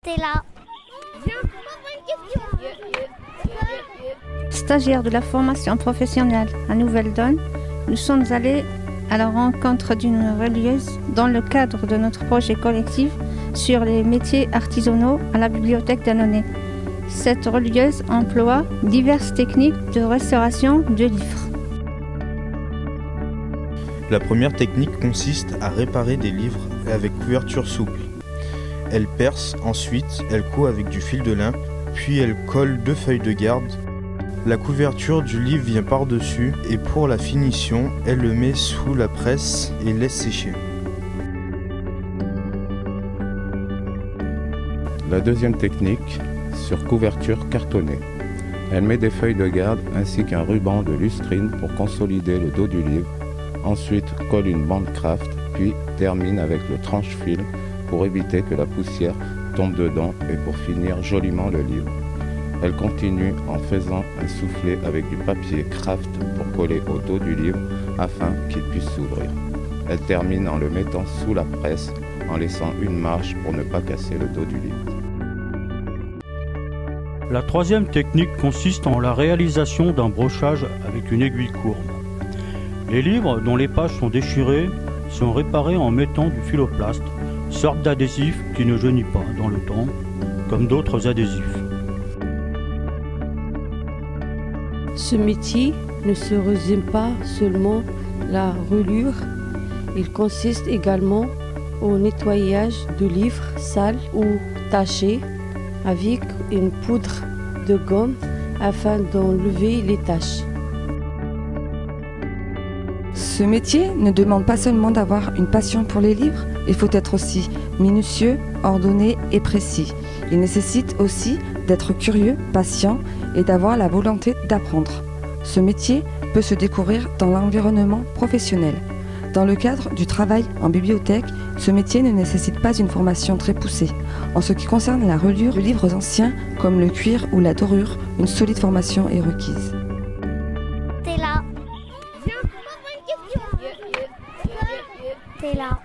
T'es là. Stagiaires de la formation professionnelle à Nouvelle-Donne, nous sommes allés à la rencontre d'une relieuse dans le cadre de notre projet collectif sur les métiers artisanaux à la bibliothèque d'Annonay. Cette relieuse emploie diverses techniques de restauration de livres. La première technique consiste à réparer des livres avec couverture souple. Elle perce, ensuite elle coud avec du fil de lin, puis elle colle 2 feuilles de garde. La couverture du livre vient par-dessus et pour la finition, elle le met sous la presse et laisse sécher. La deuxième technique, sur couverture cartonnée. Elle met des feuilles de garde ainsi qu'un ruban de lustrine pour consolider le dos du livre. Ensuite, colle une bande craft, puis termine avec le tranche-fil pour éviter que la poussière tombe dedans et pour finir joliment le livre. Elle continue en faisant un soufflet avec du papier craft pour coller au dos du livre afin qu'il puisse s'ouvrir. Elle termine en le mettant sous la presse en laissant une marge pour ne pas casser le dos du livre. La troisième technique consiste en la réalisation d'un brochage avec une aiguille courbe. Les livres dont les pages sont déchirées sont réparés en mettant du filoplast, sorte d'adhésif qui ne jaunit pas dans le temps, comme d'autres adhésifs. Ce métier ne se résume pas seulement la reliure, il consiste également au nettoyage de livres sales ou tachés avec une poudre de gomme afin d'enlever les taches. Ce métier ne demande pas seulement d'avoir une passion pour les livres, il faut être aussi minutieux, ordonné et précis. Il nécessite aussi d'être curieux, patient et d'avoir la volonté d'apprendre. Ce métier peut se découvrir dans l'environnement professionnel. Dans le cadre du travail en bibliothèque, ce métier ne nécessite pas une formation très poussée. En ce qui concerne la reliure de livres anciens comme le cuir ou la dorure, une solide formation est requise. T'es là. T'es là.